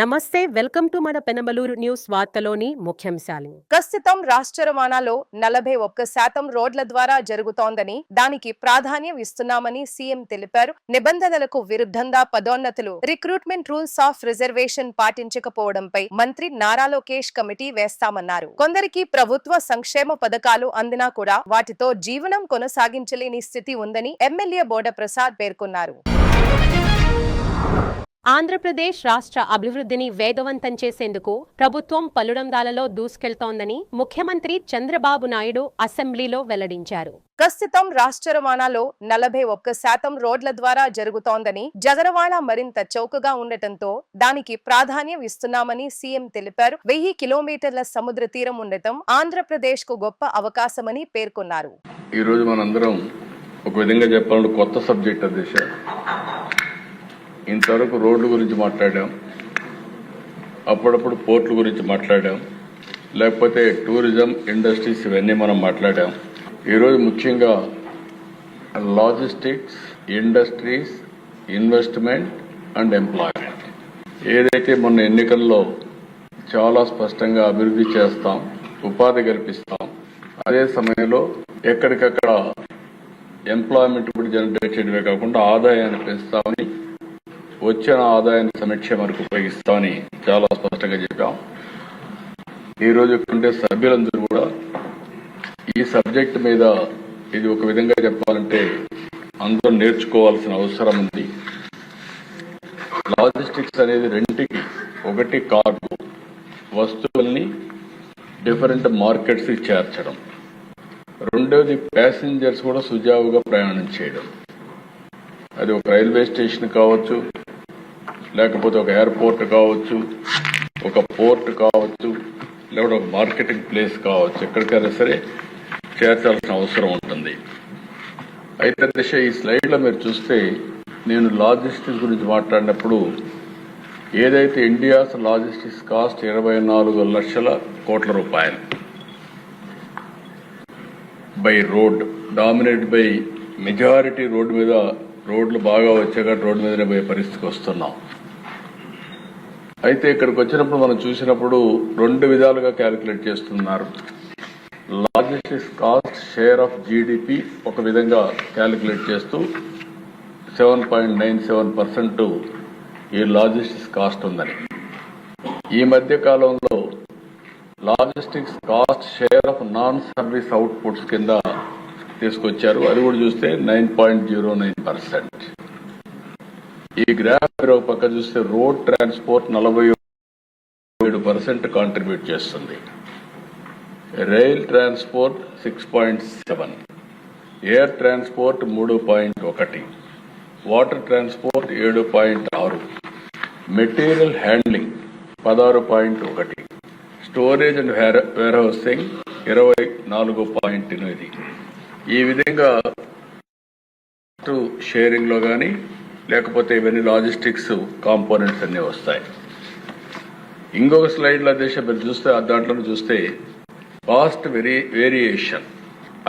నమస్తే, welcome to మన Penamaluru news వార్తలోని ముఖ్యాంశాలు. ప్రస్తుతం రాష్ట్ర రవాణాలో 41% రోడ్ల ద్వారా జరుగుతోందని, దానికి ప్రాధాన్యం ఇస్తున్నామని సీఎం తెలిపారు. నిబంధనలకు విరుద్ధంగా పదోన్నతులు, రిక్రూట్మెంట్ రూల్స్ ఆఫ్ రిజర్వేషన్ పాటించకపోవడంపై మంత్రి నారా లోకేష్ కమిటీ వేస్తామన్నారు. కొందరికి ప్రభుత్వ సంక్షేమ పథకాలు అందినా కూడా వాటితో జీవనం కొనసాగించలేని స్థితి ఉందని ఎమ్మెల్యే బోడ ప్రసాద్ పేర్కొన్నారు. ఆంధ్రప్రదేశ్ రాష్ట్ర అభివృద్ధిని వేగవంతం చేసేందుకు ప్రభుత్వం పలుడంగాలలో దూసుకెళ్తోందని ముఖ్యమంత్రి చంద్రబాబు నాయుడు అసెంబ్లీలో వెల్లడించారు. ప్రస్తుతం రాష్ట్ర రవాణాలో 41% రోడ్ల ద్వారా జరుగుతోందని, జగరవాడ మరింత చౌకగా ఉండటంతో దానికి ప్రాధాన్యం ఇస్తున్నామని సీఎం తెలిపారు. 1000 కిలోమీటర్ల సముద్ర తీరం ఉండటం ఆంధ్రప్రదేశ్ కు గొప్ప అవకాశమని పేర్కొన్నారు. ఈ రోజు మనందరం ఒక విధంగా చెప్పాలంటే కొత్త సబ్జెక్ట్ దిశ. ఇంతవరకు రోడ్ల గురించి మాట్లాడాం, అప్పుడప్పుడు పోర్టుల గురించి మాట్లాడాం, లేకపోతే టూరిజం ఇండస్ట్రీస్ ఇవన్నీ మనం మాట్లాడాం. ఈరోజు ముఖ్యంగా logistics, industries, investment and employment ఏదైతే మొన్న ఎన్నికల్లో చాలా స్పష్టంగా అభివృద్ధి చేస్తాం, ఉపాధి కల్పిస్తాం, అదే సమయంలో ఎక్కడికక్కడ ఎంప్లాయ్మెంట్ కూడా జనరేట్ చేయడమే కాకుండా ఆదాయాన్ని పెంచుతామని, వచ్చిన ఆదాయాన్ని సంక్షేమానికి ఉపయోగిస్తామని చాలా స్పష్టంగా చెప్పాం. ఈరోజు ఉండే సభ్యులందరూ కూడా ఈ సబ్జెక్ట్ మీద ఇది ఒక విధంగా చెప్పాలంటే అందరూ నేర్చుకోవాల్సిన అవసరం ఉంది. లాజిస్టిక్స్ అనేది రెండుకి, ఒకటి కార్గో వస్తువుల్ని డిఫరెంట్ మార్కెట్స్ చేర్చడం, రెండోది ప్యాసింజర్స్ కూడా సుజావుగా ప్రయాణం చేయడం. అది ఒక రైల్వే స్టేషన్ కావచ్చు, లేకపోతే ఒక ఎయిర్పోర్ట్ కావచ్చు, ఒక పోర్ట్ కావచ్చు, లేకపోతే ఒక మార్కెటింగ్ ప్లేస్ కావచ్చు, ఎక్కడికైనా సరే చేర్చాల్సిన అవసరం ఉంటుంది. అయితే దిశ ఈ స్లైడ్లో మీరు చూస్తే నేను లాజిస్టిక్స్ గురించి మాట్లాడినప్పుడు ఏదైతే ఇండియాస్ లాజిస్టిక్స్ కాస్ట్ 24 లక్షల కోట్ల రూపాయలు by road, dominate by majority road మీద, రోడ్లు బాగా వచ్చాక రోడ్డు మీదనే పోయే పరిస్థితికి వస్తున్నాం. అయితే ఇక్కడికి వచ్చినప్పుడు మనం చూసినప్పుడు రెండు విధాలుగా క్యాలిక్యులేట్ చేస్తున్నారు. Logistics cost share of GDP ఒక విధంగా క్యాలిక్యులేట్ చేస్తూ 7.97% ఈ లాజిస్టిక్స్ కాస్ట్ ఉందని, ఈ మధ్య కాలంలో logistics cost share of non service outputs కింద తీసుకొచ్చారు. అది కూడా చూస్తే 9.09%. ఈ గ్రాఫ్ మీరు ఒక పక్క చూస్తే రోడ్ ట్రాన్స్పోర్ట్ 47% కాంట్రిబ్యూట్ చేస్తుంది, rail transport 6.7, air transport 3.1, water transport 7.6, material handling 16.1, storage and warehousing 24.8. ఈ విధంగా షేరింగ్ లో కానీ లేకపోతే ఇవన్నీ లాజిస్టిక్స్ కాంపోనెంట్స్ అన్నీ వస్తాయి. ఇంకొక స్లైడ్లో దేశం మీరు చూస్తే దాంట్లో చూస్తే కాస్ట్ వేరియేషన్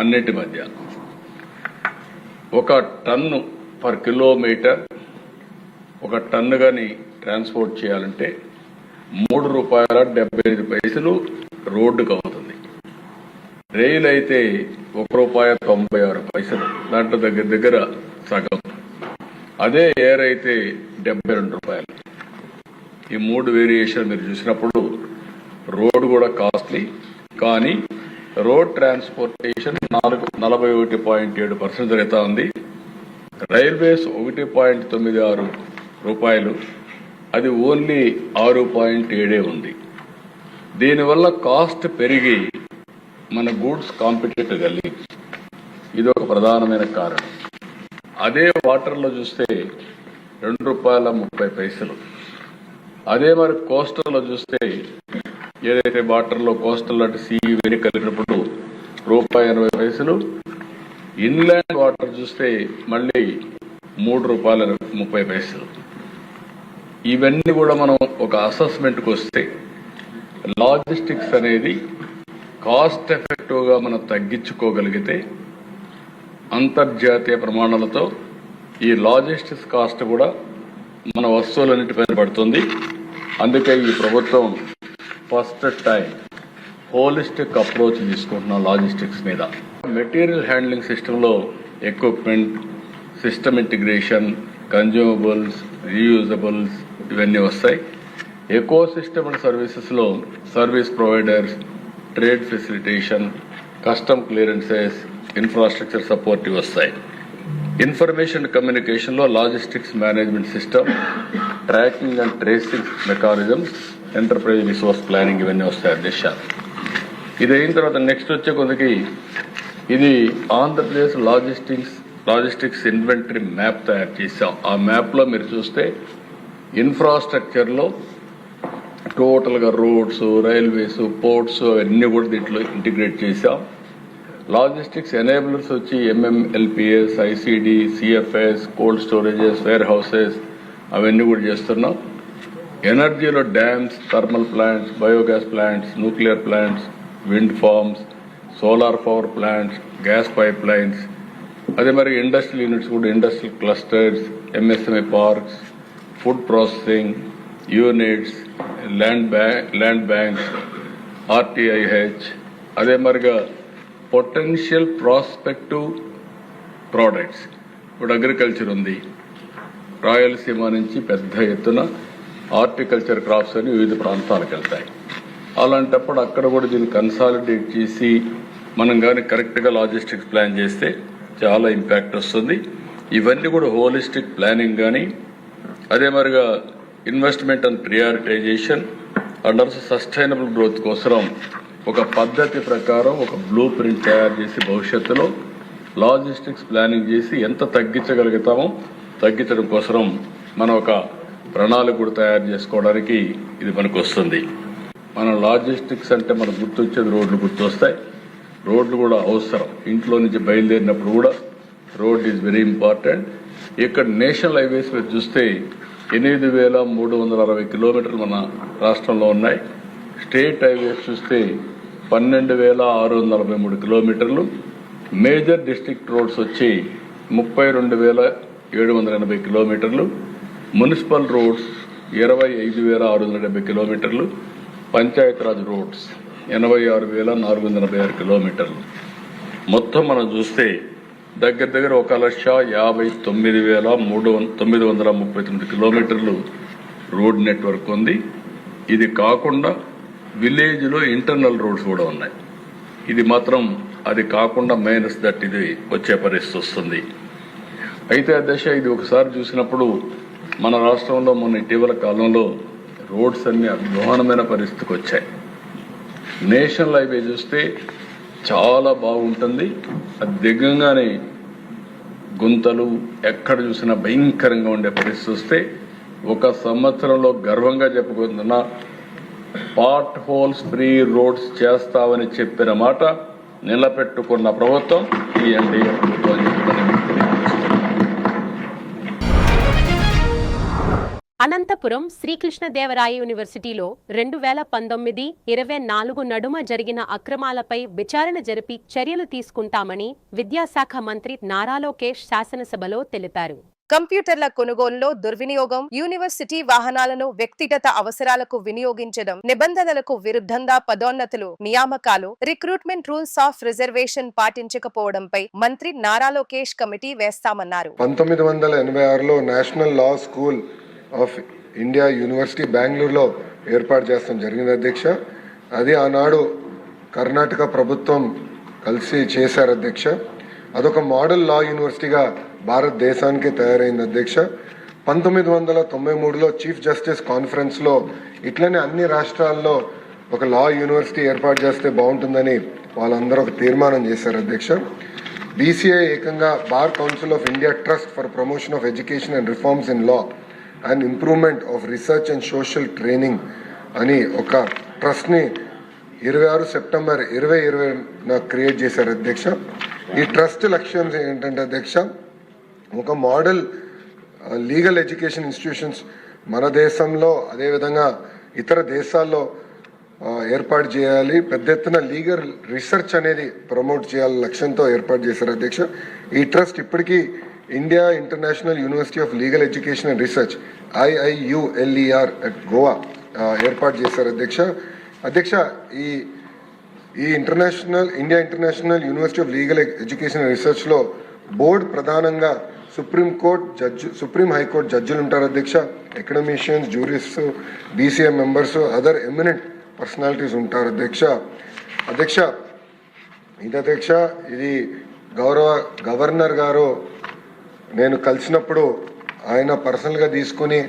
అన్నిటి మధ్య ఒక టన్ను పర్ కిలోమీటర్, ఒక టన్ను కానీ ట్రాన్స్పోర్ట్ చేయాలంటే ₹3.75 రోడ్డుకు అవుతుంది. రైలు అయితే ₹1.96, దాంట్లో దగ్గర దగ్గర సగం. అదే ఎయిర్ అయితే ₹72. ఈ మూడు వేరియేషన్ మీరు చూసినప్పుడు రోడ్ కూడా కాస్ట్లీ, కానీ రోడ్ ట్రాన్స్పోర్టేషన్ 41.7% జరుగుతూ ఉంది. రైల్వేస్ ₹1.96, అది ఓన్లీ 6.7 ఉంది. దీనివల్ల కాస్ట్ పెరిగి మన గూడ్స్ కాంపిటేటివ్ కలిగి, ఇది ఒక ప్రధానమైన కారణం. అదే వాటర్లో చూస్తే ₹2.30. అదే మరి కోస్టల్లో చూస్తే ఏదైతే వాటర్లో కోస్టల్ అంటే సీ వెరీ కలిగినప్పుడు ₹1.80. ఇన్లాండ్ వాటర్ చూస్తే మళ్ళీ ₹3.30. ఇవన్నీ కూడా మనం ఒక అసెస్మెంట్కి వస్తే లాజిస్టిక్స్ అనేది కాస్ట్ ఎఫెక్టివ్గా మనం తగ్గించుకోగలిగితే అంతర్జాతీయ ప్రమాణాలతో ఈ లాజిస్టిక్స్ కాస్ట్ కూడా మన వస్తువులన్నిటిపైన పడుతుంది. అందుకే ఈ ప్రభుత్వం ఫస్ట్ టైం హోలిస్టిక్ అప్రోచ్ తీసుకుంటున్నాం లాజిస్టిక్స్ మీద. మెటీరియల్ హ్యాండ్లింగ్ సిస్టంలో equipment, system integration, consumables, reusables ఇవన్నీ వస్తాయి. ఎకో సిస్టమ్ అండ్ సర్వీసెస్లో service providers, trade facilitation, custom clearances, infrastructure support వస్తాయి. ఇన్ఫర్మేషన్ కమ్యూనికేషన్లో logistics management system, tracking and tracing mechanisms, enterprise resource planning ఇవన్నీ వస్తాయి అధ్యక్ష. ఇది అయిన తర్వాత నెక్స్ట్ వచ్చే కొందకి ఇది ఆంధ్రప్రదేశ్ లాజిస్టిక్స్ ఇన్వెంటరీ మ్యాప్ తయారు చేసాం. ఆ మ్యాప్లో మీరు చూస్తే ఇన్ఫ్రాస్ట్రక్చర్లో టోటల్గా రోడ్స్, రైల్వేస్, పోర్ట్స్ అవన్నీ కూడా దీంట్లో ఇంటిగ్రేట్ చేసాం. లాజిస్టిక్స్ ఎనేబులర్స్ వచ్చి MMLPS, ICD, CFS, cold storages, warehouses అవన్నీ కూడా చేస్తున్నాం. ఎనర్జీలో dams, thermal plants, biogas plants, nuclear plants, wind farms, solar power plants, gas pipelines, అదే మరి ఇండస్ట్రియల్ యూనిట్స్ కూడా industrial clusters, MSME parks, food processing units, land banks, RTIH, అదే మరిగా potential prospective products. ఇప్పుడు అగ్రికల్చర్ ఉంది, రాయలసీమ నుంచి పెద్ద ఎత్తున హార్టికల్చర్ క్రాప్స్ అని వివిధ ప్రాంతాలకు వెళ్తాయి. అలాంటప్పుడు అక్కడ కూడా దీన్ని కన్సాలిడేట్ చేసి మనం కానీ కరెక్ట్గా లాజిస్టిక్స్ ప్లాన్ చేస్తే చాలా ఇంపాక్ట్ వస్తుంది. ఇవన్నీ కూడా హోలిస్టిక్ ప్లానింగ్ కానీ అదే మరిగా investment and prioritisation and also sustainable growth కోసం ఒక పద్ధతి ప్రకారం ఒక బ్లూ ప్రింట్ తయారు చేసి భవిష్యత్తులో లాజిస్టిక్స్ ప్లానింగ్ చేసి ఎంత తగ్గించగలుగుతామో తగ్గించడం కోసం మనం ఒక ప్రణాళిక కూడా తయారు చేసుకోవడానికి ఇది మనకు వస్తుంది. మన లాజిస్టిక్స్ అంటే మనకు గుర్తొచ్చేది రోడ్లు గుర్తొస్తాయి. రోడ్లు కూడా అవసరం. ఇంట్లో నుంచి బయలుదేరినప్పుడు కూడా రోడ్ ఈజ్ వెరీ ఇంపార్టెంట్. ఇక్కడ నేషనల్ హైవేస్ మీద చూస్తే 8,360 కిలోమీటర్లు మన రాష్ట్రంలో ఉన్నాయి. స్టేట్ హైవేస్ చూస్తే 12,643 కిలోమీటర్లు. మేజర్ డిస్ట్రిక్ట్ రోడ్స్ వచ్చి 32,780 కిలోమీటర్లు. మున్సిపల్ రోడ్స్ 25,670 కిలోమీటర్లు. పంచాయతీరాజ్ రోడ్స్ 86,486 కిలోమీటర్లు. మొత్తం మనం చూస్తే దగ్గర 1,59,939 కిలోమీటర్లు రోడ్ నెట్వర్క్ ఉంది. ఇది కాకుండా విలేజ్లో ఇంటర్నల్ రోడ్స్ కూడా ఉన్నాయి. ఇది మాత్రం అది కాకుండా మైనస్ దట్ ఇది వచ్చే పరిస్థితి వస్తుంది. అయితే ఆ దశ ఇది ఒకసారి చూసినప్పుడు మన రాష్ట్రంలో మొన్న ఇటీవల కాలంలో రోడ్స్ అన్ని అధ్వానమైన పరిస్థితికి వచ్చాయి. నేషనల్ హైవే చూస్తే చాలా బాగుంటుంది. అది దిగంగానే గుంతలు ఎక్కడ చూసినా భయంకరంగా ఉండే పరిస్థితి వస్తే ఒక సంవత్సరంలో గర్వంగా చెప్పుకుంటున్న పార్ట్ హోల్స్ ఫ్రీ రోడ్స్ చేస్తామని చెప్పిన మాట నిలబెట్టుకున్న ప్రభుత్వం ఈ ఎన్డీఏ ప్రభుత్వం. అనంతపురం శ్రీకృష్ణదేవరాయ యూనివర్సిటీలో 2019-24 నడుమ జరిగిన అక్రమాలపై విచారణ జరిపి చర్యలు తీసుకుంటామని విద్యాశాఖ మంత్రి నారా లోకేష్ శాసనసభలో తెలిపారు. కంప్యూటర్ల కొనుగోలులో దుర్వినియోగం, యూనివర్సిటీ వాహనాలను వ్యక్తిగత అవసరాలకు వినియోగించడం, నిబంధనలకు విరుద్ధంగా పదోన్నతులు, నియామకాలు, రిక్రూట్మెంట్ రూల్స్ ఆఫ్ రిజర్వేషన్ పాటించకపోవడంపై మంత్రి నారా లోకేష్ కమిటీ వేస్తామన్నారు. 1986లో National Law School of India University బెంగళూరులో ఏర్పాటు చేస్తాం జరిగింది అధ్యక్ష. అది ఆనాడు కర్ణాటక ప్రభుత్వం కలిసి చేశారు అధ్యక్ష. అదొక మోడల్ లా యూనివర్సిటీగా భారతదేశానికి తయారైంది అధ్యక్ష. 1993లో చీఫ్ జస్టిస్ కాన్ఫరెన్స్లో ఇట్లనే అన్ని రాష్ట్రాల్లో ఒక లా యూనివర్సిటీ ఏర్పాటు చేస్తే బాగుంటుందని వాళ్ళందరూ ఒక తీర్మానం చేశారు అధ్యక్ష. BCI ఏకంగా bar council of India trust for promotion of education and reforms in law and improvement of research and social training అని ఒక ట్రస్ట్ని 26 సెప్టెంబర్ 2020 క్రియేట్ చేశారు అధ్యక్ష. ఈ ట్రస్ట్ లక్ష్యం ఏంటంటే అధ్యక్ష, ఒక మోడల్ లీగల్ ఎడ్యుకేషన్ ఇన్స్టిట్యూషన్స్ మన దేశంలో అదేవిధంగా ఇతర దేశాల్లో ఏర్పాటు చేయాలి. పెద్ద ఎత్తున లీగల్ రీసెర్చ్ అనేది ప్రమోట్ చేయాలి లక్ష్యంతో ఏర్పాటు చేశారు అధ్యక్ష. ఈ ట్రస్ట్ ఇప్పటికీ India International University of Legal Education and Research IIULER at Goa ఏర్పాటు చేశారు అధ్యక్ష ఈ India International University of Legal Education and రీసెర్చ్లో బోర్డు ప్రధానంగా సుప్రీం హైకోర్టు జడ్జిలు ఉంటారు అధ్యక్ష, academicians, jurists, BCA members, other eminent personalities ఉంటారు అధ్యక్ష ఇది గౌరవ గవర్నర్ గారు నేను కలిసినప్పుడు ఆయన పర్సనల్గా తీసుకుని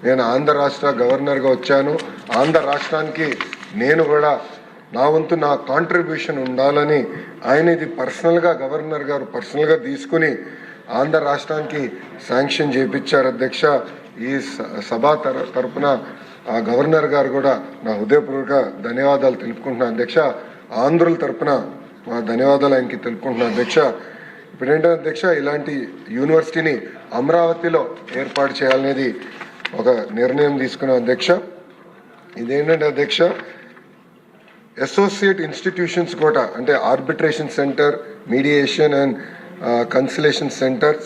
నేను ఆంధ్ర రాష్ట్ర గవర్నర్గా వచ్చాను, ఆంధ్ర రాష్ట్రానికి నేను కూడా నా వంతు నా కాంట్రిబ్యూషన్ ఉండాలని ఆయన ఇది గవర్నర్ గారు పర్సనల్గా తీసుకుని ఆంధ్ర రాష్ట్రానికి శాంక్షన్ చేయించారు అధ్యక్ష. ఈ సభ తరపున గవర్నర్ గారు కూడా నా హృదయపూర్వక ధన్యవాదాలు తెలుపుకుంటున్నాను అధ్యక్ష. ఆంధ్రుల తరపున మా ధన్యవాదాలు ఆయనకి తెలుపుకుంటున్నాను అధ్యక్ష. ఇప్పుడు ఏంటంటే అధ్యక్ష, ఇలాంటి యూనివర్సిటీని అమరావతిలో ఏర్పాటు చేయాలనేది ఒక నిర్ణయం తీసుకున్నాం అధ్యక్ష. ఇదేంటంటే అధ్యక్ష, అసోసియేట్ ఇన్స్టిట్యూషన్స్ కూడా అంటే arbitration centre, mediation and consolation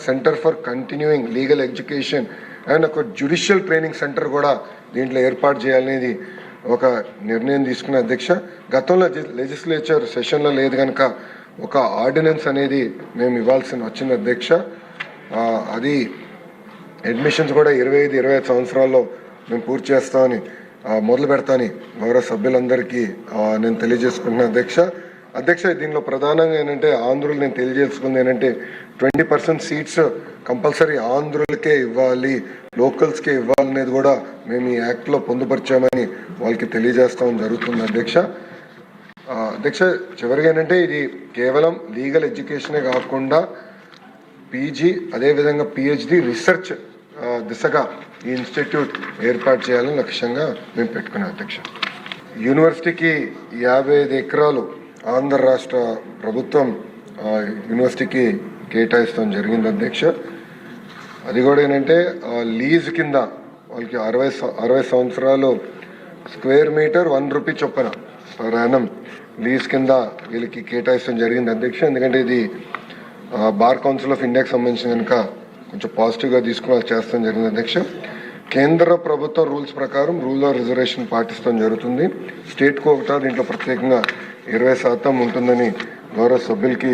centre for continuing legal Education and ఒక జ్యుడిషియల్ ట్రైనింగ్ సెంటర్ కూడా దీంట్లో ఏర్పాటు చేయాలనేది ఒక నిర్ణయం తీసుకున్న అధ్యక్ష. గతంలో లెజిస్లేచర్ సెషన్లో లేదు కనుక ఒక ఆర్డినెన్స్ అనేది మేము ఇవ్వాల్సి వచ్చింది అధ్యక్ష. అది అడ్మిషన్స్ కూడా 25 సంవత్సరాల్లో మేము పూర్తి చేస్తామని మొదలు పెడతాని గౌరవ సభ్యులందరికీ నేను తెలియజేసుకుంటున్నాను అధ్యక్ష. దీనిలో ప్రధానంగా ఏంటంటే ఆంధ్రులు నేను తెలియజేసుకుంది ఏంటంటే 20% సీట్స్ కంపల్సరీ ఆంధ్రులకే ఇవ్వాలి, లోకల్స్కే ఇవ్వాలనేది కూడా మేము ఈ యాక్ట్లో పొందుపరిచామని వాళ్ళకి తెలియజేస్తామని జరుగుతుంది అధ్యక్ష. చివరిగా ఏంటంటే ఇది కేవలం లీగల్ ఎడ్యుకేషనే కాకుండా పీజీ అదేవిధంగా పిహెచ్డి రీసెర్చ్ దిశగా ఈ ఇన్స్టిట్యూట్ ఏర్పాటు చేయాలని లక్ష్యంగా మేము పెట్టుకున్నాం అధ్యక్ష. యూనివర్సిటీకి 55 ఎకరాలు ఆంధ్ర రాష్ట్ర ప్రభుత్వం యూనివర్సిటీకి కేటాయిస్తాం జరిగింది అధ్యక్ష. అది కూడా ఏంటంటే లీజ్ కింద వాళ్ళకి 60 సంవత్సరాలు స్క్వేర్ మీటర్ 1 రూపీ చొప్పున పర్ యానం లీజ్ కింద వీళ్ళకి కేటాయిస్తాం జరిగింది అధ్యక్ష. ఎందుకంటే ఇది బార్ కౌన్సిల్ ఆఫ్ ఇండియాకి సంబంధించిన కనుక కొంచెం పాజిటివ్గా తీసుకుని చేస్తాం జరిగింది అధ్యక్ష. కేంద్ర ప్రభుత్వ రూల్స్ ప్రకారం రూల్ ఆఫ్ రిజర్వేషన్ పాటిస్తాం జరుగుతుంది. స్టేట్కు ఒకటా దీంట్లో ప్రత్యేకంగా 20% ఉంటుందని గౌరవ సభ్యులకి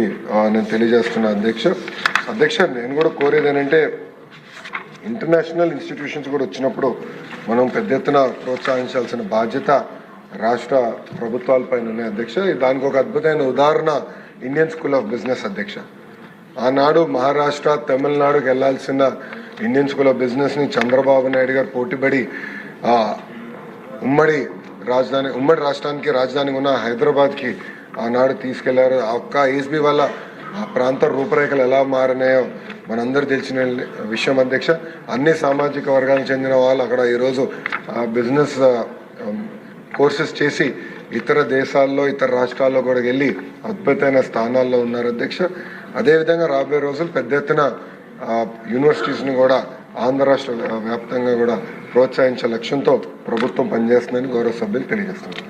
నేను తెలియజేస్తున్నాను అధ్యక్ష. నేను కూడా కోరేది ఏంటంటే ఇంటర్నేషనల్ ఇన్స్టిట్యూషన్స్ కూడా వచ్చినప్పుడు మనం పెద్ద ఎత్తున ప్రోత్సహించాల్సిన బాధ్యత రాష్ట్ర ప్రభుత్వాలపైన ఉన్నాయి అధ్యక్ష. దానికి ఒక అద్భుతమైన ఉదాహరణ ఇండియన్ స్కూల్ ఆఫ్ బిజినెస్ అధ్యక్ష. ఆనాడు మహారాష్ట్ర, తమిళనాడుకి వెళ్లాల్సిన ఇండియన్ స్కూల్ ఆఫ్ బిజినెస్ని చంద్రబాబు నాయుడు గారు పోటీపడి ఉమ్మడి రాష్ట్రానికి రాజధాని ఉన్న హైదరాబాద్కి ఆనాడు తీసుకెళ్లారు. ఆ ఒక్క ఎస్బీ వల్ల ఆ ప్రాంత రూపురేఖలు ఎలా మారినాయో మనందరూ తెలిసిన విషయం అధ్యక్ష. అన్ని సామాజిక వర్గాలకు చెందిన వాళ్ళు అక్కడ ఈరోజు బిజినెస్ కోర్సెస్ చేసి ఇతర దేశాల్లో ఇతర రాష్ట్రాల్లో కూడా వెళ్ళి అద్భుతమైన స్థానాల్లో ఉన్నారు అధ్యక్ష. అదేవిధంగా రాబోయే రోజులు పెద్ద ఎత్తున యూనివర్సిటీస్ని కూడా ఆంధ్ర రాష్ట్ర వ్యాప్తంగా కూడా ప్రోత్సహించే లక్ష్యంతో ప్రభుత్వం పనిచేస్తుందని గౌరవ సభ్యులు తెలియజేస్తున్నారు.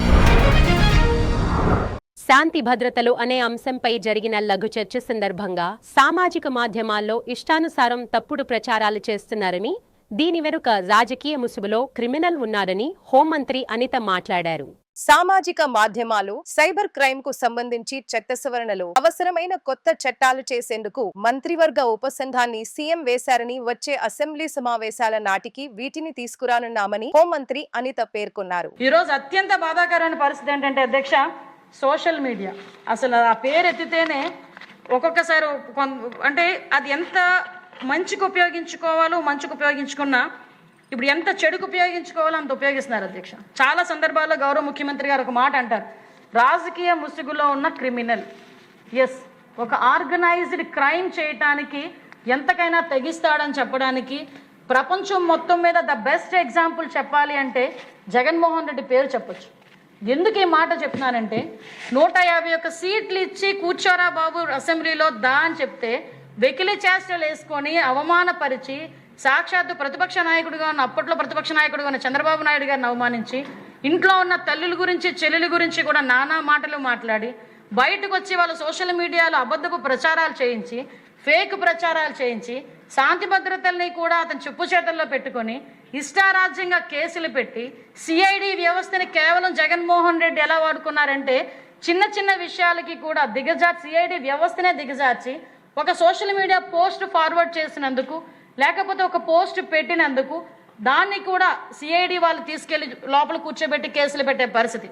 శాంతి భద్రతలు అనే అంశంపై జరిగిన లఘు చర్చ సందర్భంగా సామాజిక మాధ్యమాల్లో ఇష్టానుసారం తప్పుడు ప్రచారాలు చేస్తున్నారని, దీని వెనుక రాజకీయ ముసుగులో క్రిమినల్ ఉన్నారని హోంమంత్రి అనిత మాట్లాడారు. సామాజిక మాధ్యమాలు సైబర్ క్రైమ్ కు సంబంధించి చట్ట సవరణలు అవసరమైన కొత్త చట్టాలు చేసేందుకు మంత్రివర్గ ఉపసంఘాన్ని సీఎం వేశారని వచ్చే అసెంబ్లీ సమావేశాల నాటికి వీటిని తీసుకురానున్నామని హోంమంత్రి అనిత పేర్కొన్నారు. ఈ రోజు అత్యంత బాధాకరమైన పరిస్థితి ఏంటంటే అధ్యక్ష, సోషల్ మీడియా అసలు ఆ పేరు ఎత్తితేనే ఒక్కొక్కసారి అంటే అది ఎంత మంచికి ఉపయోగించుకోవాలో మంచికి ఉపయోగించుకున్నా ఇప్పుడు ఎంత చెడుకు ఉపయోగించుకోవాలో అంత ఉపయోగిస్తున్నారు అధ్యక్ష. చాలా సందర్భాల్లో గౌరవ ముఖ్యమంత్రి గారు ఒక మాట అంటారు, రాజకీయ ముసుగులో ఉన్న క్రిమినల్. ఎస్, ఒక ఆర్గనైజ్డ్ క్రైమ్ చేయటానికి ఎంతకైనా తెగిస్తాడని చెప్పడానికి ప్రపంచం మొత్తం మీద ద బెస్ట్ ఎగ్జాంపుల్ చెప్పాలి అంటే జగన్మోహన్ రెడ్డి పేరు చెప్పొచ్చు. ఎందుకు ఈ మాట చెప్తున్నానంటే 151 సీట్లు ఇచ్చి కూర్చోరా బాబు అసెంబ్లీలో దా అని చెప్తే వెకిలి చేష్టలు వేసుకొని అవమానపరిచి సాక్షాత్తు ప్రతిపక్ష నాయకుడిగా ఉన్న అప్పట్లో ప్రతిపక్ష నాయకుడిగా ఉన్న చంద్రబాబు నాయుడు గారిని అవమానించి ఇంట్లో ఉన్న తల్లుల గురించి చెల్లెల గురించి కూడా నానా మాటలు మాట్లాడి బయటకు వచ్చి వాళ్ళ సోషల్ మీడియాలో అబద్ధపు ప్రచారాలు చేయించి ఫేక్ ప్రచారాలు చేయించి శాంతి భద్రతల్ని కూడా అతను చెప్పు చేతల్లో పెట్టుకొని ఇష్టారాజ్యంగా కేసులు పెట్టి సిఐడి వ్యవస్థని కేవలం జగన్మోహన్ రెడ్డి ఎలా వాడుకున్నారంటే చిన్న చిన్న విషయాలకి కూడా సిఐడి వ్యవస్థనే దిగజార్చి ఒక సోషల్ మీడియా పోస్ట్ ఫార్వర్డ్ చేసినందుకు, లేకపోతే ఒక పోస్ట్ పెట్టినందుకు దాన్ని కూడా సిఐడి వాళ్ళు తీసుకెళ్లి లోపల కూర్చోబెట్టి కేసులు పెట్టే పరిస్థితి.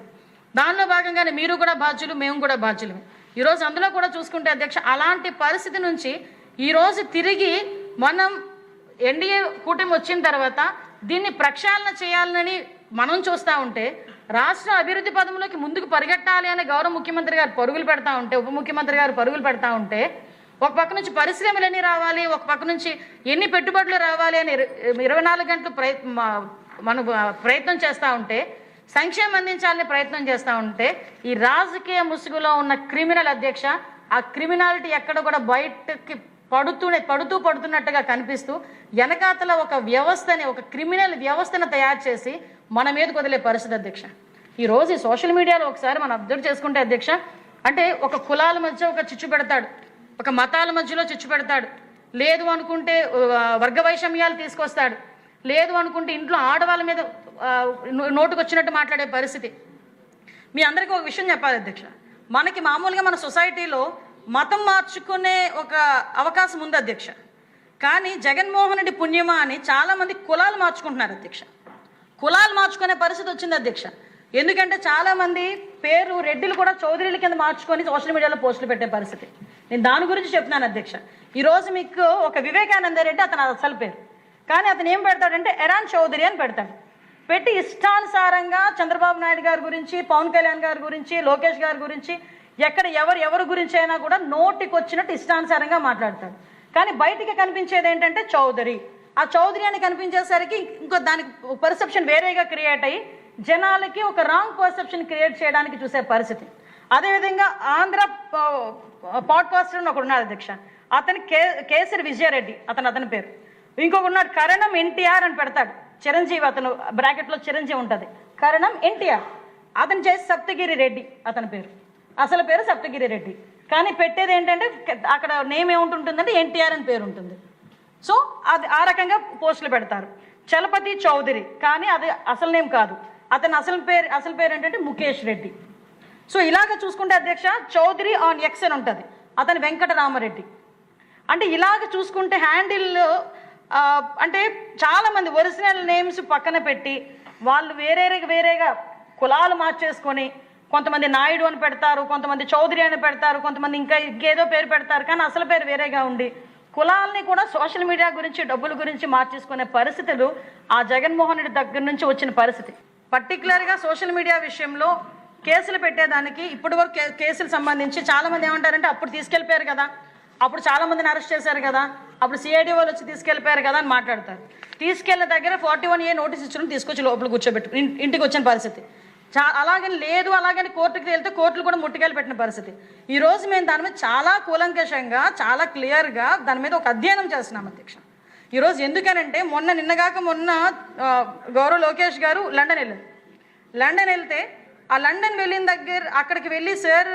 దానిలో భాగంగానే మీరు కూడా బాధ్యులు, మేము కూడా బాధ్యులమే. ఈరోజు అందులో కూడా చూసుకుంటే అధ్యక్ష, అలాంటి పరిస్థితి నుంచి ఈరోజు తిరిగి మనం ఎన్డీఏ కూటమి వచ్చిన తర్వాత దీన్ని ప్రక్షాళన చేయాలని మనం చూస్తూ ఉంటే, రాష్ట్ర అభివృద్ధి పదంలోకి ముందుకు పరిగెట్టాలి అని గౌరవ ముఖ్యమంత్రి గారు పరుగులు పెడతా ఉంటే, ఉప ముఖ్యమంత్రి గారు పరుగులు పెడతా ఉంటే, ఒక పక్క నుంచి పరిశ్రమలు ఎన్ని రావాలి, ఒక పక్క నుంచి ఎన్ని పెట్టుబడులు రావాలి అని 24 గంటలు మనం ప్రయత్నం చేస్తూ ఉంటే, సంక్షేమం అందించాలని ప్రయత్నం చేస్తూ ఉంటే, ఈ రాజకీయ ముసుగులో ఉన్న క్రిమినల్ అధ్యక్ష, ఆ క్రిమినాలిటీ ఎక్కడ కూడా బయటకి పడుతున్నట్టుగా కనిపిస్తూ వెనకాతల ఒక వ్యవస్థని, ఒక క్రిమినల్ వ్యవస్థను తయారు చేసి మన మీదకి వదిలే పరిస్థితి అధ్యక్ష. ఈరోజు ఈ సోషల్ మీడియాలో ఒకసారి మనం అబ్జర్వ్ చేసుకుంటే అధ్యక్ష, అంటే ఒక కులాల మధ్య ఒక చిచ్చు పెడతాడు, ఒక మతాల మధ్యలో చిచ్చు పెడతాడు, లేదు అనుకుంటే వర్గ వైషమ్యాలు తీసుకొస్తాడు, లేదు అనుకుంటే ఇంట్లో ఆడవాళ్ళ మీద నోటుకొచ్చినట్టు మాట్లాడే పరిస్థితి. మీ అందరికీ ఒక విషయం చెప్పాలి అధ్యక్ష, మనకి మామూలుగా మన సొసైటీలో మతం మార్చుకునే ఒక అవకాశం ఉంది అధ్యక్ష. కానీ జగన్మోహన్ రెడ్డి పుణ్యమా అని చాలామంది కులాలు మార్చుకుంటున్నారు అధ్యక్ష. కులాలు మార్చుకునే పరిస్థితి వచ్చింది అధ్యక్ష. ఎందుకంటే చాలామంది పేరు రెడ్డిలు కూడా చౌదరీల కింద మార్చుకొని సోషల్ మీడియాలో పోస్టులు పెట్టే పరిస్థితి. నేను దాని గురించి చెప్తున్నాను అధ్యక్ష. ఈరోజు మీకు ఒక వివేకానంద రెడ్డి అతను అసలు పేరు, కానీ అతను ఏం పెడతాడంటే ఎరాన్ చౌదరి అని పెడతాడు. పెట్టి ఇష్టానుసారంగా చంద్రబాబు నాయుడు గారి గురించి, పవన్ కళ్యాణ్ గారి గురించి, లోకేష్ గారి గురించి, ఎక్కడ ఎవరి గురించి అయినా కూడా నోటికి వచ్చినట్టు ఇష్టానుసారంగా మాట్లాడతాడు. కానీ బయటికి కనిపించేది ఏంటంటే చౌదరి. ఆ చౌదరి అని కనిపించేసరికి ఇంకో దానికి పర్సెప్షన్ వేరేగా క్రియేట్ అయ్యి జనాలకి ఒక రాంగ్ పర్సెప్షన్ క్రియేట్ చేయడానికి చూసే పరిస్థితి. అదేవిధంగా ఆంధ్ర పాడ్కాస్టర్ అని ఒకడు ఉన్నాడు అధ్యక్ష, అతని కేసరి విజయారెడ్డి అతని పేరు. ఇంకొక ఉన్నాడు కరణం ఎన్టీఆర్ అని పెడతాడు, చిరంజీవి, అతను బ్రాకెట్లో చిరంజీవి ఉంటుంది, కరణం ఎన్టీఆర్. అతను చేసి సప్తగిరి రెడ్డి అతని పేరు, అసలు పేరు సప్తగిరి రెడ్డి. కానీ పెట్టేది ఏంటంటే అక్కడ నేమ్ ఏముంటుందంటే ఎన్టీఆర్ అని పేరు ఉంటుంది. సో అది ఆ రకంగా పోస్టులు పెడతారు. చలపతి చౌదరి, కానీ అది అసలు నేమ్ కాదు, అతని అసలు పేరు ఏంటంటే ముఖేష్ రెడ్డి. సో ఇలాగ చూసుకుంటే అధ్యక్ష, చౌదరి ఆన్ ఎక్స్ అని ఉంటుంది, అతని వెంకటరామరెడ్డి. అంటే ఇలాగ చూసుకుంటే హ్యాండిల్ అంటే చాలామంది ఒరిజినల్ నేమ్స్ పక్కన పెట్టి వాళ్ళు వేరేగా కులాలు మార్చేసుకొని, కొంతమంది నాయుడు అని పెడతారు, కొంతమంది చౌదరి అని పెడతారు, కొంతమంది ఇంకేదో పేరు పెడతారు, కానీ అసలు పేరు వేరేగా ఉండి కులాలని కూడా సోషల్ మీడియా గురించి, డబ్బుల గురించి మార్చేసుకునే పరిస్థితులు ఆ జగన్మోహన్ రెడ్డి దగ్గర నుంచి వచ్చిన పరిస్థితి. పర్టికులర్గా సోషల్ మీడియా విషయంలో కేసులు పెట్టేదానికి ఇప్పటి వరకు కేసులు సంబంధించి చాలామంది ఏమంటారంటే అప్పుడు తీసుకెళ్ళిపోయారు కదా, అప్పుడు చాలామందిని అరెస్ట్ చేశారు కదా, అప్పుడు సిఐడి వాళ్ళు వచ్చి తీసుకెళ్ళిపోయారు కదా అని మాట్లాడతారు. తీసుకెళ్ళిన దగ్గర 41A నోటీస్ ఇచ్చడం తీసుకొచ్చి లోపల కూర్చోబెట్టు ఇంటికి వచ్చిన పరిస్థితి. అలాగని లేదు, అలాగని కోర్టుకి వెళ్తే కోర్టులు కూడా ముట్టుకెళ్ళి పెట్టిన పరిస్థితి. ఈరోజు మేము దాని మీద చాలా కూలంకషంగా, చాలా క్లియర్గా దాని మీద ఒక అధ్యయనం చేస్తున్నాం అధ్యక్ష. ఈరోజు ఎందుకనంటే నిన్నగాక మొన్న గౌరవ లోకేష్ గారు లండన్ వెళ్తే ఆ లండన్ వెళ్ళిన దగ్గర అక్కడికి వెళ్ళి సార్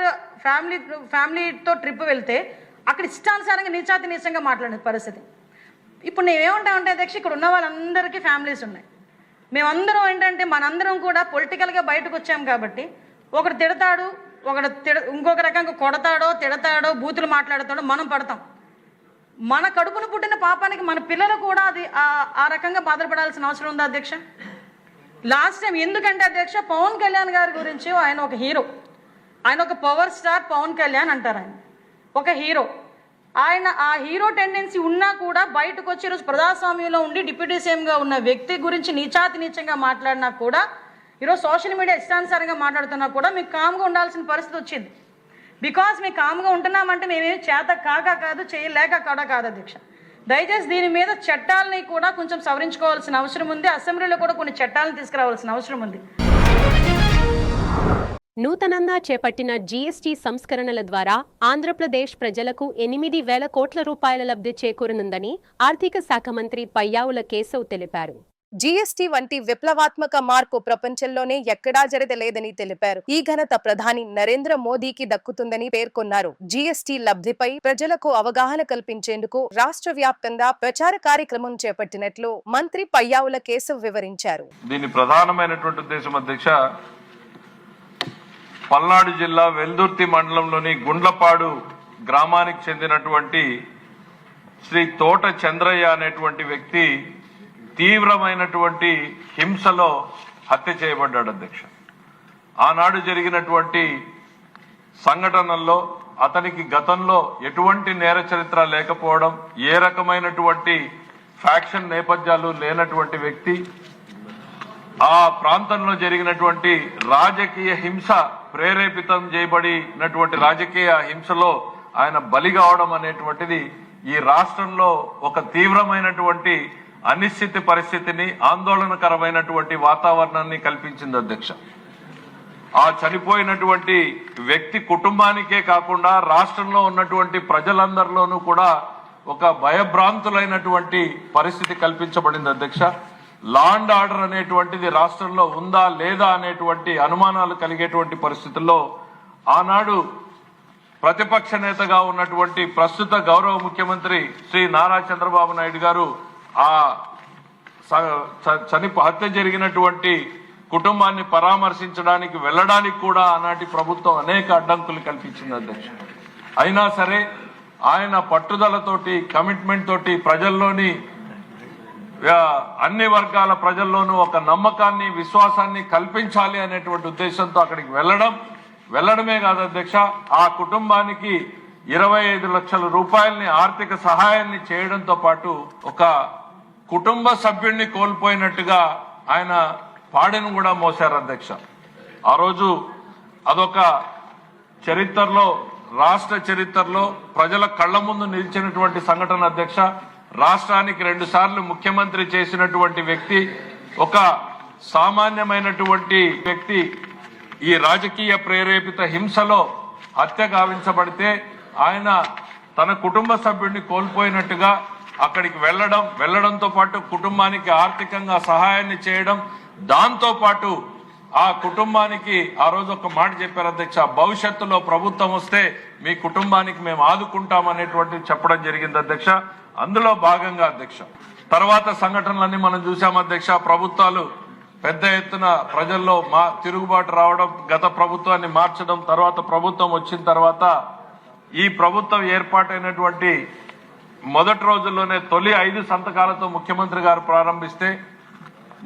ఫ్యామిలీతో ట్రిప్ వెళ్తే అక్కడ ఇష్టానుసారంగా నీచంగా మాట్లాడే పరిస్థితి. ఇప్పుడు నేనేమంటామంటే అధ్యక్ష, ఇక్కడ ఉన్న వాళ్ళందరికీ ఫ్యామిలీస్ ఉన్నాయి. మేమందరం ఏంటంటే మనందరం కూడా పొలిటికల్గా బయటకు వచ్చాం కాబట్టి ఒకడు తిడతాడు, ఇంకొక రకంగా కొడతాడో, తిడతాడో, బూతులు మాట్లాడతాడో మనం పడతాం. మన కడుపును పుట్టిన పాపానికి మన పిల్లలు కూడా అది ఆ రకంగా బాధపడాల్సిన అవసరం ఉందా అధ్యక్ష? లాస్ట్ టైం ఎందుకంటే అధ్యక్ష, పవన్ కళ్యాణ్ గారి గురించి, ఆయన ఒక హీరో, ఆయన ఒక పవర్ స్టార్ పవన్ కళ్యాణ్ అంటారు, ఆయన ఒక హీరో. ఆయన ఆ హీరో టెండెన్సీ ఉన్నా కూడా బయటకు వచ్చి ఈరోజు ప్రజాస్వామ్యంలో ఉండి డిప్యూటీ సీఎంగా ఉన్న వ్యక్తి గురించి నీచంగా మాట్లాడినా కూడా, ఈరోజు సోషల్ మీడియా ఇష్టానుసారంగా మాట్లాడుతున్నా కూడా మీకు కామ్గా ఉండాల్సిన పరిస్థితి వచ్చింది. బికాస్ మేము కామ్గా ఉంటున్నామంటే మేమేమి చేత కాదు, చేయలేక కూడా కాదు అధ్యక్ష. దయచేసి దీని మీద చట్టాలని కూడా కొంచెం సవరించుకోవాల్సిన అవసరం ఉంది. అసెంబ్లీలో కూడా కొన్ని చట్టాలను తీసుకురావాల్సిన అవసరం ఉంది. నూతనంగా చేపట్టిన జీఎస్టీ సంస్కరణల ద్వారా ఆంధ్రప్రదేశ్ ప్రజలకు 8,000 కోట్ల రూపాయల లబ్ధి చేకూరనుందని ఆర్థిక శాఖ మంత్రి పయ్యావుల కేశవ్ తెలిపారు. జీఎస్టీ వంటి విప్లవాత్మక మార్పు ప్రపంచంలోనే ఎక్కడా జరగలేదని తెలిపారు. ఈ ఘనత ప్రధాని నరేంద్ర మోదీకి దక్కుతుందని పేర్కొన్నారు. జీఎస్టీ లబ్ధిపై ప్రజలకు అవగాహన కల్పించేందుకు రాష్ట్ర వ్యాప్తంగా ప్రచార కార్యక్రమం చేపట్టినట్లు మంత్రి పయ్యావుల కేశవ్ వివరించారు. దీని ప్రధానమైనటువంటి ఉద్దేశం అధ్యక్ష, పల్నాడు జిల్లా వెల్దుర్తి మండలంలోని గుండ్లపాడు గ్రామానికి చెందినటువంటి శ్రీ తోట చంద్రయ్య అనేటువంటి వ్యక్తి తీవ్రమైనటువంటి హింసలో హత్య చేయబడ్డాడు అధ్యక్ష. ఆనాడు జరిగినటువంటి సంఘటనల్లో అతనికి గతంలో ఎటువంటి నేర చరిత్ర లేకపోవడం, ఏ రకమైనటువంటి ఫ్యాక్షన్ నేపథ్యాలు లేనటువంటి వ్యక్తి, ఆ ప్రాంతంలో జరిగినటువంటి రాజకీయ హింస ప్రేరేపితం చేయబడినటువంటి రాజకీయ హింసలో ఆయన బలి కావడం అనేటువంటిది ఈ రాష్ట్రంలో ఒక తీవ్రమైనటువంటి అనిశ్చిత పరిస్థితిని, ఆందోళనకరమైనటువంటి వాతావరణాన్ని కల్పించింది అధ్యక్ష. ఆ చనిపోయినటువంటి వ్యక్తి కుటుంబానికే కాకుండా రాష్ట్రంలో ఉన్నటువంటి ప్రజలందరిలోనూ కూడా ఒక భయభ్రాంతులైనటువంటి పరిస్థితి కల్పించబడింది అధ్యక్ష. లా అండ్ ఆర్డర్ అనేటువంటిది రాష్ట్రంలో ఉందా లేదా అనేటువంటి అనుమానాలు కలిగేటువంటి పరిస్థితుల్లో ఆనాడు ప్రతిపక్ష నేతగా ఉన్నటువంటి ప్రస్తుత గౌరవ ముఖ్యమంత్రి శ్రీ నారా చంద్రబాబు నాయుడు గారు ఆ హత్య జరిగినటువంటి కుటుంబాన్ని పరామర్శించడానికి వెళ్ళడానికి కూడా ఆనాటి ప్రభుత్వం అనేక అడ్డంకులు కల్పించింది అధ్యక్ష. అయినా సరే ఆయన పట్టుదలతోటి, కమిట్మెంట్ తోటి ప్రజల్లోని అన్ని వర్గాల ప్రజల్లోనూ ఒక నమ్మకాన్ని, విశ్వాసాన్ని కల్పించాలి అనేటువంటి ఉద్దేశంతో అక్కడికి వెళ్ళడమే కాదు అధ్యక్ష, ఆ కుటుంబానికి 25 లక్షల రూపాయలని ఆర్థిక సహాయాన్ని చేయడంతో పాటు ఒక కుటుంబ సభ్యుడిని కోల్పోయినట్టుగా ఆయన పాడెను కూడా మోశారు అధ్యక్ష. ఆ రోజు అదొక చరిత్రలో, రాష్ట్ర చరిత్రలో ప్రజల కళ్ల ముందు నిలిచినటువంటి సంఘటన అధ్యక్ష. రాష్ట్రానికి 2 సార్లు ముఖ్యమంత్రి చేసినటువంటి వ్యక్తి, ఒక సామాన్యమైనటువంటి వ్యక్తి ఈ రాజకీయ ప్రేరేపిత హింసలో హత్య గావించబడితే ఆయన తన కుటుంబ సభ్యుడిని కోల్పోయినట్టుగా అక్కడికి వెళ్లడంతో పాటు కుటుంబానికి ఆర్థికంగా సహాయాన్ని చేయడం, దాంతో పాటు ఆ కుటుంబానికి ఆ రోజు ఒక మాట చెప్పారు అధ్యక్ష, భవిష్యత్తులో ప్రభుత్వం వస్తే మీ కుటుంబానికి మేము ఆదుకుంటామనేటువంటి చెప్పడం జరిగింది అధ్యక్ష. అందులో భాగంగా అధ్యక్ష తర్వాత సంఘటనలన్నీ మనం చూసాం అధ్యక్ష. ప్రభుత్వాలు పెద్ద ఎత్తున ప్రజల్లో తిరుగుబాటు రావడం, గత ప్రభుత్వాన్ని మార్చడం, తర్వాత ప్రభుత్వం వచ్చిన తర్వాత ఈ ప్రభుత్వం ఏర్పాటైనటువంటి మొదటి రోజుల్లోనే తొలి 5 సంతకాలతో ముఖ్యమంత్రి గారు ప్రారంభిస్తే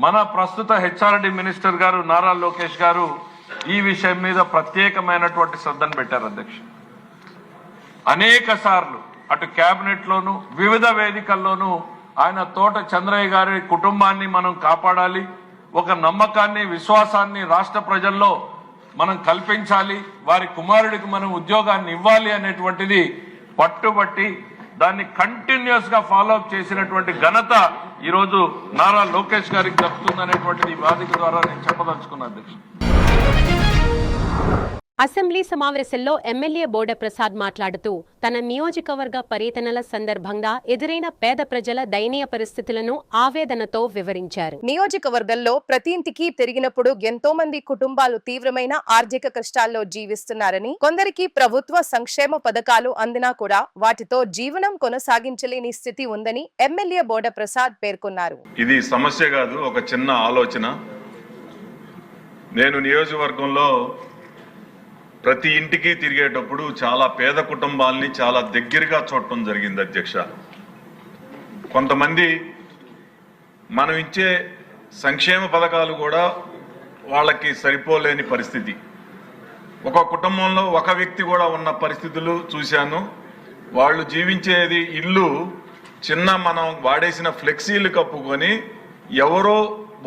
మన ప్రస్తుత హెచ్ఆర్డి మినిస్టర్ గారు నారా లోకేష్ గారు ఈ విషయం మీద ప్రత్యేకమైనటువంటి శ్రద్ధను పెట్టారు అధ్యక్ష. అనేక సార్లు అటు కేబినెట్ లోను వివిధ వేదికల్లోనూ ఆయన తోట చంద్రయ్య గారి కుటుంబాన్ని మనం కాపాడాలి, ఒక నమ్మకాన్ని, విశ్వాసాన్ని రాష్ట్ర ప్రజల్లో మనం కల్పించాలి, వారి కుమారుడికి మనం ఉద్యోగాన్ని ఇవ్వాలి అనేటువంటిది పట్టుబట్టి దాన్ని కంటిన్యూస్ గా ఫాలో అప్ చేసినటువంటి ఘనత ఈరోజు నారా లోకేష్ గారికి దక్కుతుందనేటువంటిది వేదిక ద్వారా నేను చెప్పదలుచుకున్నాను అధ్యక్ష. అసెంబ్లీ సమావేశంలో ఎమ్మెల్యే బోడ ప్రసాద్ మాట్లాడుతూ తన నియోజకవర్గ పర్యటనల సందర్భంగా ఎదురైన పేద ప్రజల దయనీయ పరిస్థితులను ఆవేదనతో వివరించారు. నియోజకవర్గంలో ప్రతి ఇంటికి తిరిగినప్పుడు ఎంతో మంది కుటుంబాలు తీవ్రమైన ఆర్థిక కష్టాల్లో జీవిస్తున్నారని, కొందరికి ప్రభుత్వ సంక్షేమ పథకాలు అందినా కూడా వాటితో జీవనం కొనసాగించలేని స్థితి ఉందని ఎమ్మెల్యే బోడ ప్రసాద్ పేర్కొన్నారు. ఇది సమస్య కాదు, ఒక చిన్న ఆలోచన. నేను నియోజకవర్గంలో ప్రతి ఇంటికి తిరిగేటప్పుడు చాలా పేద కుటుంబాలని చాలా దగ్గరగా చూడటం జరిగింది అధ్యక్ష. కొంతమంది మనం ఇచ్చే సంక్షేమ పథకాలు కూడా వాళ్ళకి సరిపోలేని పరిస్థితి. ఒక కుటుంబంలో ఒక వ్యక్తి కూడా ఉన్న పరిస్థితులు చూశాను. వాళ్ళు జీవించేది ఇల్లు చిన్న మనం వాడేసిన ఫ్లెక్సీలు కప్పుకొని ఎవరో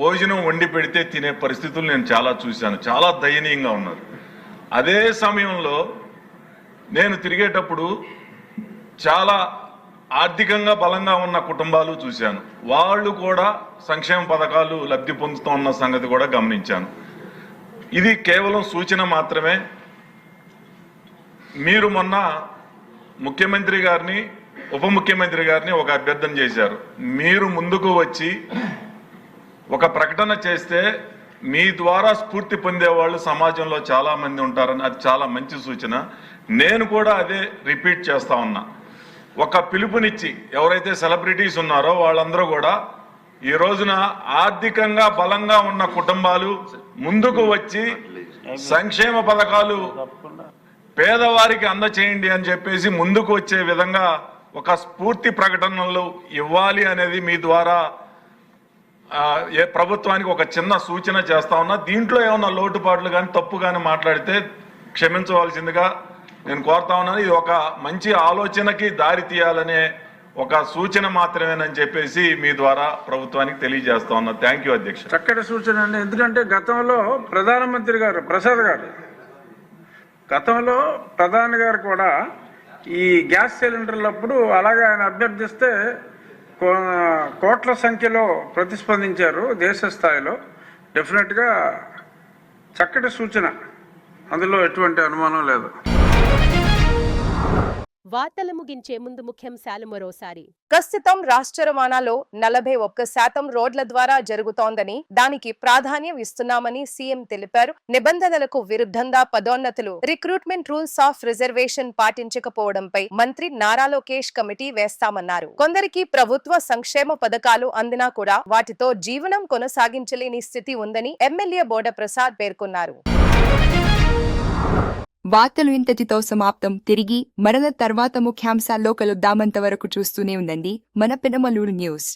భోజనం వండి పెడితే తినే పరిస్థితులు నేను చాలా చూశాను. చాలా దయనీయంగా ఉన్నారు. అదే సమయంలో నేను తిరిగేటప్పుడు చాలా ఆర్థికంగా బలంగా ఉన్న కుటుంబాలు చూశాను. వాళ్ళు కూడా సంక్షేమ పథకాలు లబ్ధి పొందుతున్న సంగతి కూడా గమనించాను. ఇది కేవలం సూచన మాత్రమే. మీరు మొన్న ముఖ్యమంత్రి గారిని, ఉప ముఖ్యమంత్రి గారిని ఒక అభ్యర్థన చేశారు. మీరు ముందుకు వచ్చి ఒక ప్రకటన చేస్తే మీ ద్వారా స్ఫూర్తి పొందేవాళ్ళు సమాజంలో చాలా మంది ఉంటారని అది చాలా మంచి సూచన. నేను కూడా అదే రిపీట్ చేస్తా ఉన్నా. ఒక పిలుపునిచ్చి ఎవరైతే సెలబ్రిటీస్ ఉన్నారో వాళ్ళందరూ కూడా ఈ రోజున ఆర్థికంగా బలంగా ఉన్న కుటుంబాలు ముందుకు వచ్చి సంక్షేమ పథకాలు పేదవారికి అందచేయండి అని చెప్పేసి ముందుకు వచ్చే విధంగా ఒక స్ఫూర్తి ప్రకటనలు ఇవ్వాలి అనేది మీ ద్వారా ప్రభుత్వానికి ఒక చిన్న సూచన చేస్తా ఉన్నా. దీంట్లో ఏమన్నా లోటుపాట్లు కానీ తప్పు కానీ మాట్లాడితే క్షమించవలసిందిగా నేను కోరుతా ఉన్నాను. ఇది ఒక మంచి ఆలోచనకి దారి తీయాలనే ఒక సూచన మాత్రమేనని చెప్పేసి మీ ద్వారా ప్రభుత్వానికి తెలియజేస్తా ఉన్నా. థ్యాంక్ యూ అధ్యక్ష. చక్కటి సూచన అండి. ఎందుకంటే గతంలో ప్రధానమంత్రి గారు ప్రసాద్ గారు గతంలో ప్రధాని గారు కూడా ఈ గ్యాస్ సిలిండర్లప్పుడు అలాగే ఆయన అభ్యర్థిస్తే కోట్ల సంఖ్యలో ప్రతిస్పందించారు దేశ స్థాయిలో. డెఫినెట్గా చక్కటి సూచన, అందులో ఎటువంటి అనుమానం లేదు. వార్తలు ముగించే ముందు ముఖ్యాంశాలు మరోసారి. ప్రస్తుతం రాష్ట్ర రవాణాలో 41% రోడ్ల ద్వారా జరుగుతోందని దానికి ప్రాధాన్యం ఇస్తున్నామని సీఎం తెలిపారు. నిబంధనలకు విరుద్ధంగా పదోన్నతులు, రిక్రూట్మెంట్ రూల్స్ ఆఫ్ రిజర్వేషన్ పాటించకపోవడంపై మంత్రి నారా లోకేష్ కమిటీ వేస్తామన్నారు. కొందరికి ప్రభుత్వ సంక్షేమ పథకాలు అందినా కూడా వాటితో జీవనం కొనసాగించలేని స్థితి ఉందని ఎమ్మెల్యే బోడ ప్రసాద్ పేర్కొన్నారు. వార్తలు ఇంతటితో సమాప్తం. తిరిగి మరల తర్వాత ముఖ్యాంశాల్లో కలుద్దామంతవరకు చూస్తూనే ఉండండి మన పెనమలూరు న్యూస్.